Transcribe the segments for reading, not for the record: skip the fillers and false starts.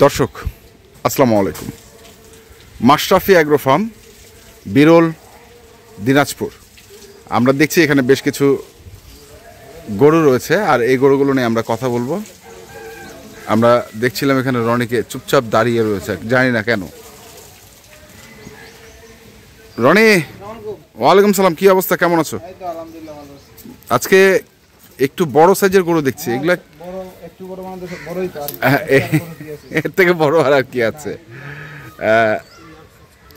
দর্শক আসসালামু আলাইকুম। মাশরাফি অ্যাগ্রো ফার্ম, বিরল, দিনাজপুর। আমরা দেখছি এখানে বেশ কিছু গরু রয়েছে, আর এই গরুগুলো নিয়ে আমরা কথা বলবো। আমরা দেখছিলাম এখানে রনিকে চুপচাপ দাঁড়িয়ে রয়েছে, জানি না কেন। রনি, ওয়ালাইকুম সালাম, কি অবস্থা, কেমন আছো? আজকে একটু বড় সাইজের গরু দেখছি, এগুলা এর থেকে বড় আর কি আছে?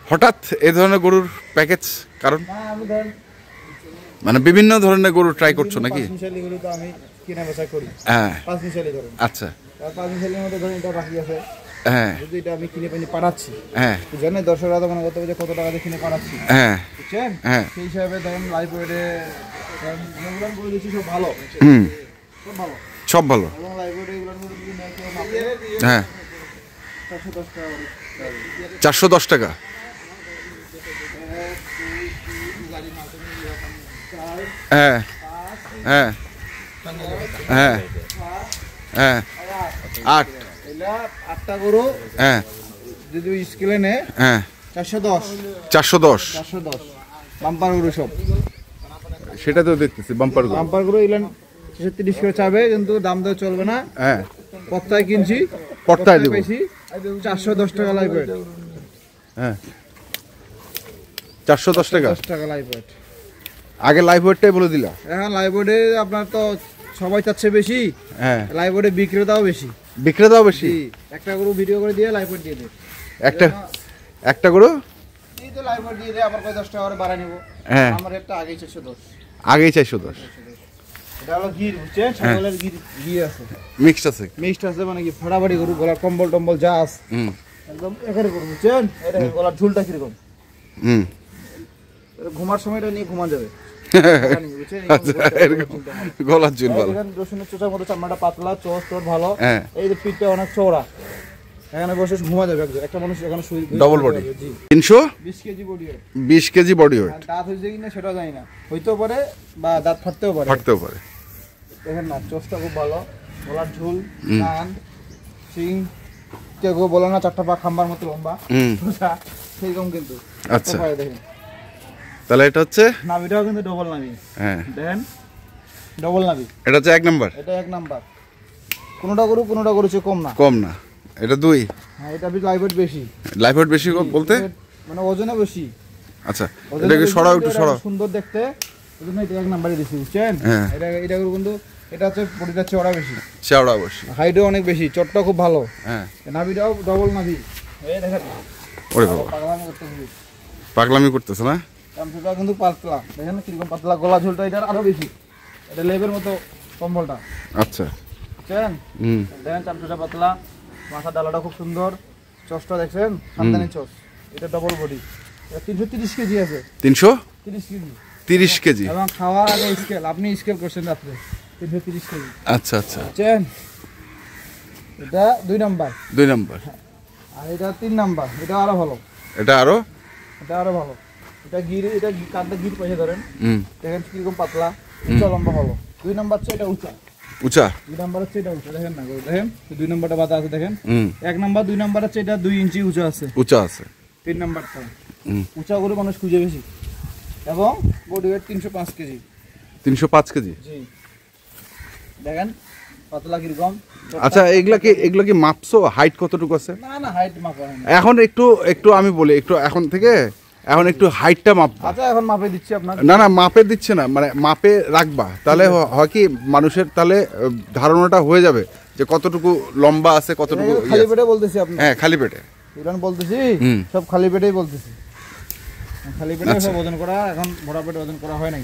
হঠাৎ এই ধরনের গরুর প্যাকেজ, কারণ মানে বিভিন্ন ধরনের গরু ট্রাই করছো নাকি? হ্যাঁ, আচ্ছা, হ্যাঁ, আমি কিনে পানি পাঠাচ্ছি, হ্যাঁ, জানেন দর্শকরা তো মনে করতে হবে যে কত টাকা দিয়ে কিনে পাঠাচ্ছি, হ্যাঁ, বুঝছেন? হ্যাঁ, সেই হিসাবে ধরেন লাইভ ওয়েটে করে দিচ্ছি, সব ভালো, সব ভালো, সব ভালো, এবং লাইভ ওয়েটে এগুলো যদি নেয় কেউ মাপে, হ্যাঁ, 410 টাকা করে। 410 টাকা। হ্যাঁ, হ্যাঁ, হ্যাঁ, হ্যাঁ, 8, এলা 8টা গরু, হ্যাঁ, যদি স্কেলে নেয়, হ্যাঁ, 410, 410, 410 বাম্পার গরু সব। সেটা তো দেখতেছি বাম্পার গরু। বাম্পার গরু এলেন 30 করে চাবে, কিন্তু দাম দেওয়া চলবে না। হ্যাঁ, পত্তায় কিনছি, পট্টায় দেব। পেয়েছি 410 টাকা লাইভ ওয়েট। হ্যাঁ, 410 টাকা 10 টাকা লাইভ ওয়েট। আগে লাইভ ওয়েটটাই বলে দিলা। এখন লাইভ ওয়েটে আপনার তো সবাই চাচ্ছে বেশি, হ্যাঁ, লাইভ ওয়েটে বিক্রেতাও বেশি। বিক্রেতাও বেশি। একটা গরু ভিডিও করে দিয়ে লাইভ ওয়েট দিয়ে দেয়, একটা গরু এই তো লাইভ ওয়েট দিয়ে দেয়, আবার 10 টাকা করে বাড়ায় নেব। হ্যাঁ, আমার একটা আগেই 410, আগেই 410। এটা হলো গির, বুঝছেন? ছাগলের গির আছে, মিক্সড আছে। মিক্সড আছে, মানে কি ফাড়াফাড়ি গরু, গলার কম্বল টম্বল যা আছে একদম এখানে গরু, বুঝছেন? এটা গলার ঝুলটা কিরকম, ঘুমার সময়টা নিয়ে ঘুমা যাবে। গলার ঝুল ভালো, রসুনের চোচার মতো চামড়াটা পাতলা, চোচ তোর ভালো, হ্যাঁ, এই যে পিঠটা অনেক চওড়া, এখানে বসে ঘুমা যাবে একটা মানুষ, এখানে double body. 320 KG body, 20 KG body weight. দাঁত হয়েছে কিনা সেটা জানি না, হইতেও পারে বা দাঁত ফাটতেও পারে, দেখেন না, চোচটা খুব ভালো, গলার ঝুল, কান, সিং, কেউ বলে না 4টা পা খাম্বার মতো লম্বা, সেইরকম কিন্তু। আচ্ছা, দেখেন তাহলে এটা হচ্ছে নাভিটাও কিন্তু ডবল নাভি, হ্যাঁ, দেখেন ডবল নাভি। এটা হচ্ছে 1 নাম্বার। এটা 1 নাম্বার। কোনোটা গরু চেয়ে কম না, কম না, এটা 2। হ্যাঁ, এটা লাইভ ওয়েট বেশি। লাইভ ওয়েট বেশি বলতে মানে ওজনে বেশি। আচ্ছা, এটাকে সরাও, একটু সরাও। সুন্দর দেখতে, এজন্য এটা 1 নাম্বারে দিছি, বুঝছেন? হ্যাঁ, এটা কিন্তু এটা হচ্ছে বডিটা চওড়া বেশি, চওড়া বেশি, হাইটও অনেক বেশি, চটটা খুব ভালো, হ্যাঁ, নাভিটাও ডবল নাভি। এই দেখেন, ওরে বাবা, পাগলামি করতেছ না? চামচটা কিন্তু পাতলা, দেখেন কিরকম পাতলা, গলা ঝুলটা এটার আরো বেশি, এটা লেবের মতো কম্বলটা, আচ্ছা, বুঝছেন? দেখেন চামচটা পাতলা, মাথা ডালাটা খুব সুন্দর, চোচটা দেখছেন খানদানি চোচ, এটা ডবল বডি, এটা 330 কেজি আছে। 330 কেজি, 30 কেজি, এবং খাওয়ার আগে স্কেল, আপনি স্কেল করছেন রাত্রে, 330 কেজি। আচ্ছা, আচ্ছা, বুঝছেন? এটা 2 নাম্বার, 2 নাম্বার। আর এটা 3 নাম্বার, এটা আরো ভালো, এটা আরো ভালো। এটা গির, এটা কাঁধটা গির পয়সা ধরেন, দেখেন কিরকম পাতলা, উঁচা লম্বা ভালো। 2 নাম্বার হচ্ছে এটা উঁচা, 2 নাম্বার হচ্ছে এটা উঁচা, দেখেন না, দেখেন 2 নাম্বারটা বাতা আছে, দেখেন 1 নাম্বার 2 নাম্বার হচ্ছে এটা 2 ইঞ্চি উঁচা আছে। 3 নাম্বারটা উঁচা করে মানুষ খুঁজে বেশি, এবং বডি ওয়েট 305 কেজি। 305 কেজি, জি, দেখেন পাতলা কিরকম। আচ্ছা, এগুলা কি মাপছো? হাইট কতটুকু আছে? না, হাইট মাপা হয় না। এখন একটু আমি বলি, এখন একটু হাইটটা মাপবা। আচ্ছা, এখন মাপে দিচ্ছি আপনার। না, মাপে দিচ্ছে না, মানে মাপে রাখবা, তাহলে হয় কি মানুষের তাহলে ধারণাটা হয়ে যাবে যে কতটুকু লম্বা আছে, কতটুকু। খালি পেটে বলতেছি আপনি? হ্যাঁ, খালি পেটে বলতেছি, সব খালি পেটেই বলতেছি, খালি পেটে সব ওজন করা, এখন ভরা পেটে ওজন করা হয় নাই।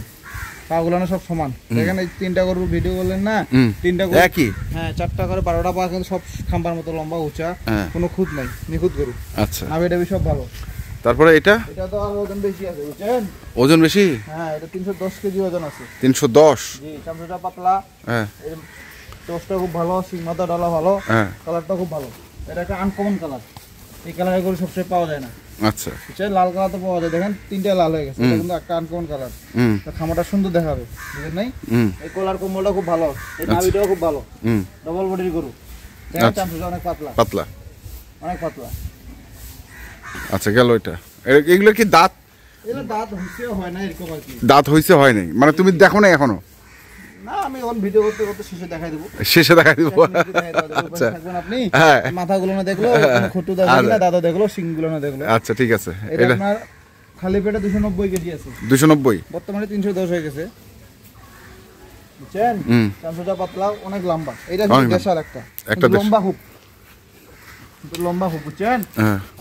পা গুলানো সব সমান, দেখেন এই 3টা গরুর ভিডিও বললেন না, 3টা গরু একই, হ্যাঁ, 4টা করে 12টা পা, কিন্তু সব খাম্বার মতো লম্বা উঁচা, কোনো খুঁত নাই, নিখুঁত গরু। আচ্ছা, নাভি সব ভালো। তারপরে এটা তো আর ওজন বেশি আছে, বুঝছেন? ওজন বেশি, হ্যাঁ, এটা 310 কেজি ওজন আছে। 310, জি, চামড়াটা পাতলা, হ্যাঁ, চোচটা খুব ভালো, সিং মাথা ডালা ভালো, কালারটা খুব ভালো। এটা একটা আনকমন কালার, এই কালারের গরু সবসময় পাওয়া যায় না। আচ্ছা, লাল কালার তো পাওয়া যায়, দেখেন 3টা লাল হয়ে গেছে, এটা কিন্তু একটা আনকমন কালার, খামারটা সুন্দর দেখাবে, বুঝলেন নাই? এই কলার কম্বলটা খুব ভালো, এই নাভিটাও খুব ভালো, ডবল বডির গরু, দেখেন চামচটা অনেক পাতলা, অনেক পাতলা। আচ্ছা গেল এটা। এগুলো কি দাঁত? এগুলো দাঁত হইছে হয় না এরকম আর কি। দাঁত হইছে হয় নাই মানে তুমি দেখো না এখনো? না আমি এখন ভিডিও করতে করতে শেষে দেখাই দেবো। শেষে দেখাই দিব। আচ্ছা আপনি হ্যাঁ মাথাগুলো না দেখলো, খুঁটু দেখলো না, দাদা দেখলো, শিংগুলো না দেখলো। আচ্ছা ঠিক আছে। এটা আপনার খালি পেটে 290 কেজি আছে। 290 বর্তমানে 310 হয়ে গেছে। বুঝছেন? চামচটা পাতলা, অনেক লম্বা। এটা কিন্তু দেশাল একটা লম্বা হুপ। লম্বা হুপ, বুঝছেন?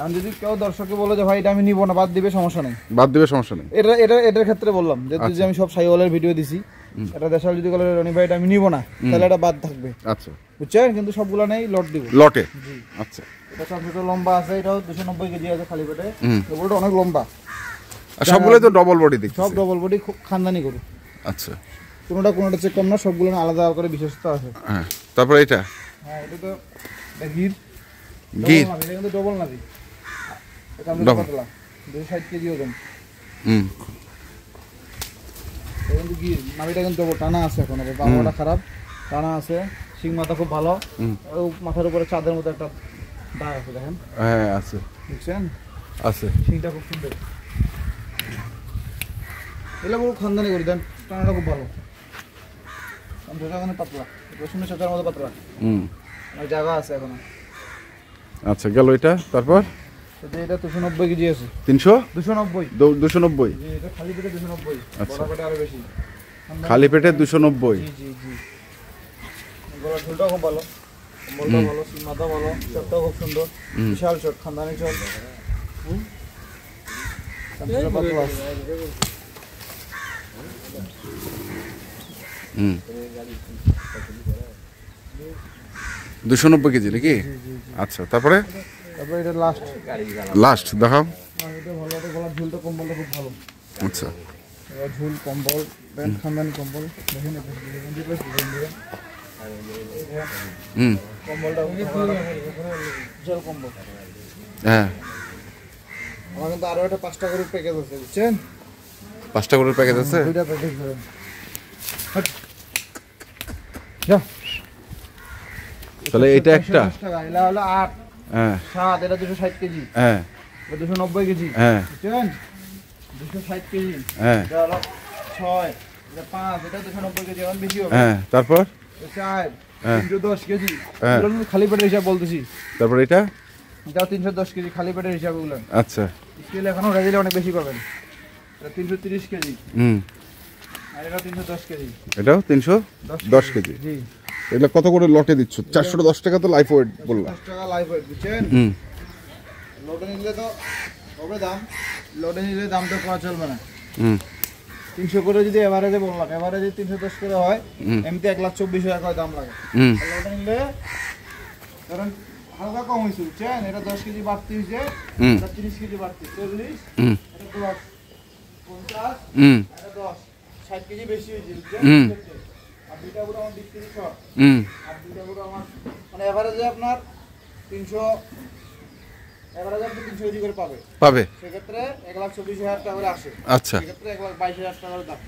আমি যদি কেউ দর্শককে বলে যে ভাই এটা আমি নিব না, বাদ দিবে, সমস্যা নেই। বাদ দিবে, সমস্যা নেই। এটার ক্ষেত্রে বললাম যে যদি আমি সব সাইওয়ালের ভিডিও দিছি, এটা দেশাল যদি বলে রনি ভাই এটা আমি নিব না, তাহলে এটা বাদ থাকবে। আচ্ছা বুঝছেন? কিন্তু সবগুলো নেই, লট দিব লটে। আচ্ছা এটা চামচটা লম্বা আছে, এটাও 290 কেজি আছে খালি পেটে। এগুলো অনেক লম্বা। আর সবগুলোই তো ডবল বডি দেখছি। সব ডবল বডি, খুব খানদানি গরু। আচ্ছা কোনোটা চেক কম না, সবগুলো আলাদা করে বিশেষত্ব আছে। হ্যাঁ তারপর এটা? হ্যাঁ এটা তো গির। গির এটা কিন্তু ডবল নাভি। এটা আমরা পাতলা 260 কেজি ওজন। এটা কিন্তু গির, নাভিটা কিন্তু টানা আছে, এখন বাবাটা খারাপ, টানা আছে। শিং মাথা খুব ভালো। মাথার উপরে চাঁদের মতো একটা দাগ আছে, দেখেন। হ্যাঁ আছে, দেখছেন? আছে। শিংটা খুব সুন্দর। এগুলো পুরো খানদানি করি দেন, টানাটা খুব ভালো। পাতলা রসুনের চাচার মতো পাতলা। জায়গা আছে এখন। আচ্ছা গেল এটা। তারপর এটা 290 কেজি আছে। 290 290 এটা খালি পেটে 290। বড় পেটে আরো বেশি। খালি পেটে 290। জি জি জি। গলা ঝুলটা খুব ভালো, কম্বলটা ভালো, মাথা ভালো, চটটা খুব সুন্দর, বিশাল চট, খানদানি চট। চামচটা পাতলা আছে। 290 কেজি নাকি? আচ্ছা তারপরে এটা লাস্ট দেখাও। এটা ভালো, এটা গলার ঝুলটা, কম্বলটা খুব ভালো। আচ্ছা ঝুল, কম্বল, খানদানি কম্বল, দেখেন কম্বলটা বিশাল কম্বল। হ্যাঁ আমার কিন্তু আরো একটা 5টা গরুর প্যাকেজ আছে, বুঝছেন? 5টা গরুর প্যাকেজ আছে। 2টা প্যাকেজ ধরেন। তাহলে এটা একটা, এটা হলো 8, হ্যাঁ 7, এটা 260 কেজি, হ্যাঁ এটা 290 কেজি, হ্যাঁ বুঝছেন? 260 কেজি, হ্যাঁ এটা হলো 6, এটা 5, এটা 290 কেজি, এখন বেশি হবে। হ্যাঁ তারপর 4, 310 কেজি, হ্যাঁ এগুলো খালি পেটের হিসাব বলতেছি। তারপর এটা 310 কেজি খালি পেটের হিসাব বললেন। আচ্ছা স্কেল এখনো রেজিলে অনেক বেশি পাবেন। এটা 330 কেজি, আর এটা 310 কেজি, এটাও 310 কেজি। জি। এগুলো কত করে লটে দিচ্ছ? 410 টাকা তো লাইফ ওয়েট বললাম। 10 টাকা লাইভ ওয়েট, বুঝছেন? লোডে নিলে তো হবে দাম, লোডে নিলে দাম তো পাওয়া চলবে না। 300 করে যদি এভারেজে বললাম, এভারেজে 310 করে হয়, এমনিতে 1,24,000 টাকা দাম লাগে। লোডে নিলে কারণ হালকা কম হয়েছে, বুঝছেন? এটা 10 কেজি বাড়তি হয়েছে, এটা 30 কেজি বাড়তি, 40, এটা 10, 50, এটা 10, 60 কেজি বেশি হয়েছে, বুঝছেন? আর দুইটা গুলো আমার 20 কেজি শর্ট, আর দুইটা গুলো আমার মানে এভারেজে আপনার 300, এভারেজে আপনি 300 কেজি করে পাবে। সেক্ষেত্রে 1,24,000 টাকা করে আসে। আচ্ছা সেক্ষেত্রে 1,22,000 টাকার দাম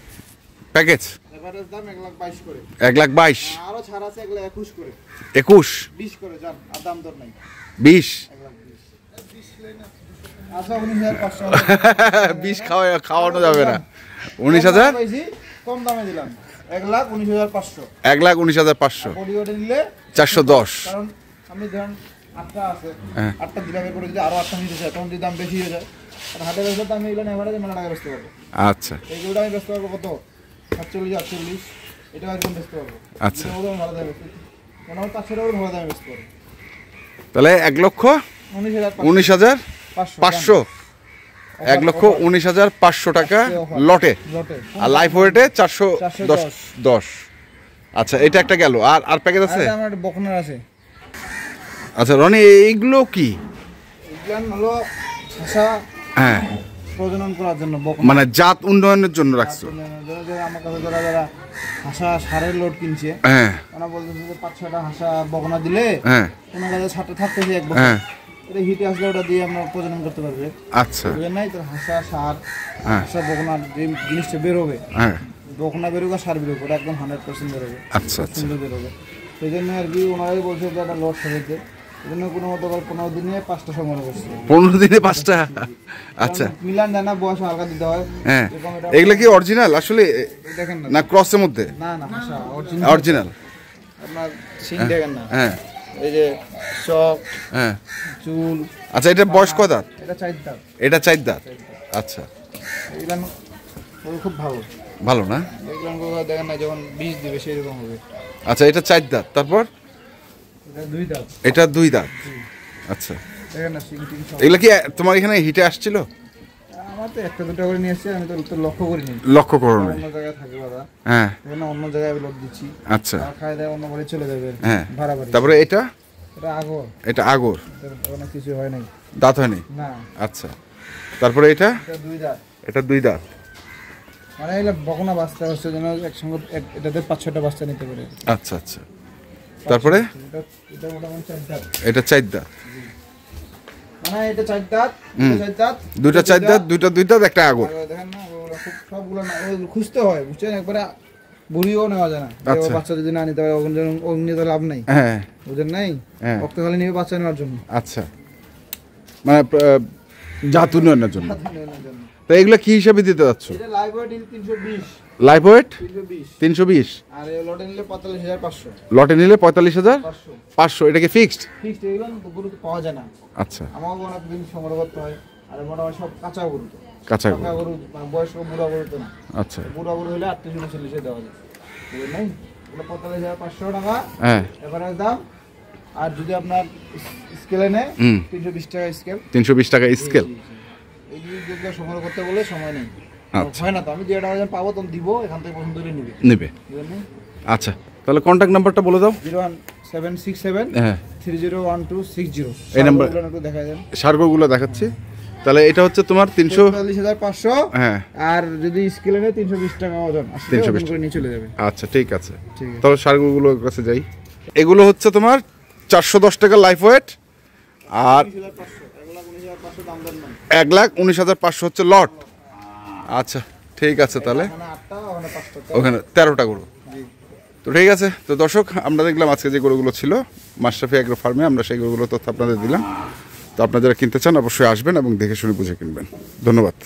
প্যাকেজ, এভারেজ দাম 1,22,000 করে। 1,22,000 আরো ছাড় আছে 1,21,000 করে, 21 20 করে যান, আর দাম দর নাই। 20 আচ্ছা 19,500 20 খাওয়ানো যাবে না। 19,000 কম দামে দিলাম, 1,19,500। 1,19,500 বডি ওয়েটে নিলে 410। কারণ আমি ধরেন 8টা আছে, 8টা দিলামে করে যদি আরো 8টা নিতে চাই তখন যদি দাম বেশি হয়ে যায়, আর হাটে বেচলে তো আমি এগুলো এভারেজে মেলা টাকা বেচতে পারবো। আচ্ছা এইগুলো আমি বেচতে পারবো কত? 47, 48, এটাও একদম বেচতে পারবো। আচ্ছা ভালো দামে বেচতে, মনে হয় 500 টাকা ভালো দামে বেচতে পারবো। তাহলে 1,19,500 1,19,500 টাকা লটে, আর লাইফ ওয়েটে 410। আচ্ছা এটা একটা গেল। আর প্যাকেজ আছে? আমার বকনার আছে। আচ্ছা রনি এইগুলো কি? এগুলো হলো হাসা, হ্যাঁ প্রজনন করার জন্য, মানে জাত উন্নয়নের জন্য রাখছো? আমার কাছে যারা হাসা সারের লোড কিনছে, হ্যাঁ ওরা বলতেছে যে 5-6টা হাসা বকনা দিলে হ্যাঁ ওনার কাছে 7টা থাকতেছে এক বছর, এটা হিটে আসলে ওটা দিয়ে আমরা প্রজনন করতে পারবে। আচ্ছা বুঝলেন নাই? তো হাসা সার, হাসা বকনা যে জিনিসটা বেরোবে, বকনা বেরোবে আর সার বেরোবে, ওটা একদম 100% বেরোবে। আচ্ছা আচ্ছা সুন্দর বেরোবে। সেই জন্য আর কি ওনারাই বলছে যে একটা লট সাজাতে, এই জন্য কোনো মতো 15 দিনে 5টা সংগ্রহ করছি। 15 দিনে 5টা? আচ্ছা, মিলান জানা বয়স হালকা দিতে হয়। হ্যাঁ, এগুলা কি অরিজিনাল আসলে দেখেন না ক্রসের মধ্যে? না না, অরিজিনাল। আপনার সিং দেখেন না, হ্যাঁ, এই যে চক, হ্যাঁ, চুল। আচ্ছা, এটা বয়স কয় দাঁত? এটা 4 দাঁত। এটা 4 দাঁত। আচ্ছা, এগুলো খুব ভালো, ভালো না? এগুলো দেখেন না যখন বীজ দিবে সেই রকম হবে। আচ্ছা, এটা 4 দাঁত। তারপর এটা 2 দাঁত। এটা 2 দাঁত। আচ্ছা, দেখেন না সিং টিং সব। এগুলা কি তোমার এখানে হিটে আসছিল? আমার তো একটা দুটো করে নিয়ে আসছি, আমি তো লক্ষ্য করিনি। লক্ষ্য করো না? অন্য জায়গায় থাকে বাবা। হ্যাঁ, এখানে অন্য জায়গায় লোক দিচ্ছি। আচ্ছা, আর খাই দেয় অন্য বাড়ি চলে যাবে। হ্যাঁ, ভাড়া বাড়ি। তারপরে এটা? এটা আগর। এটা আগর। ওখানে কিছু হয় নাই। দাঁত হয়নি? না। আচ্ছা, তারপরে এটা? এটা 2 দাঁত। এটা 2 দাঁত। মানে এগুলো বকনা বাচ্চা হচ্ছে যেন একসঙ্গে এটাতে 5-6টা বাচ্চা নিতে পারে। আচ্ছা, আচ্ছা, তারপরে এটা মোটামুটি 4 দাঁত। এটা 4 দাঁত। মানে এটা 4 দাঁত, এটা 4 দাঁত, দুইটা 4 দাঁত, দুইটা 2 দাঁত, একটা আগর। দেখেন না ওগুলো খুব সবগুলো না, ওগুলো খুঁজতে হয় বুঝছেন, একবারে বুড়িও নেওয়া যায় না। আচ্ছা। বাচ্চা যদি না নিতে পারে ওগুলো নিয়ে তো লাভ নাই। হ্যাঁ, বুঝেন নাই? হ্যাঁ। রক্ত খালি নিবে বাচ্চা নেওয়ার জন্য। আচ্ছা, মানে জাত উন্নয়নের জন্য। নেওয়ার জন্য। তো এগুলো কি হিসাবে দিতে যাচ্ছ? এটা লাইভ ওয়েট 320। Live weight 320। 320। আর এই লটে নিলে 45,500। লটে নিলে 45,500। এটা কি ফিক্সড? ফিক্সড এগুলো তো গরু তো পাওয়া যায় না। আচ্ছা, আমাকে অনেক দিন সংগ্রহ করতে হয়। আর মোটামুটি সব কাঁচা গরু তো। কাঁচা পাকা গরু মানে বয়স্ক বুড়া গরু তো না। আচ্ছা, বুড়া গরু হলে 38-39 দেওয়া যায়। বুঝলেন নাই? এটা 45,500 টাকা হ্যাঁ, এভারেজ দাম। আর যদি আপনার স্কেলে নেয় 320 টাকা স্কেল। 320 টাকা স্কেল। এই যেগুলো সংগ্রহ করতে বলে সময় নেই। আচ্ছা, হয় না তো, আমি যে টাকা পাবো তখন দিব, এখান থেকে পছন্দ করে নিবে। নেবে। বুঝলেন নাই? আচ্ছা, তাহলে কন্ট্যাক্ট নাম্বারটা বলে দাও। 01767 হ্যাঁ, 301260। এই নাম্বার একটু দেখা দেন। সারগুলো দেখাচ্ছি। তাহলে এটা হচ্ছে তোমার 45,500। হ্যাঁ, আর যদি স্কেলে নেয় 320 টাকা ওজন। 320 করে নিয়ে চলে যাবে। আচ্ছা, ঠিক আছে। ঠিক আছে। তাহলে সারগুলোর কাছে যাই। এগুলো হচ্ছে তোমার 410 টাকা লাইফ ওয়েট, আর 19,500 দাম দেন না। 1,19,500 হচ্ছে লট। আচ্ছা, ঠিক আছে। তাহলে মানে 8টা ওখানে 5টা। ওখানে 13টা গরু। তো ঠিক আছে। তো দর্শক, আমরা দেখলাম আজকে যে গরুগুলো ছিল মাশরাফি এগ্রো ফার্মে, আমরা সেই গরুগুলো তথ্য আপনাদের দিলাম। তো আপনারা যারা কিনতে চান অবশ্যই আসবেন এবং দেখে শুনে বুঝে কিনবেন। ধন্যবাদ।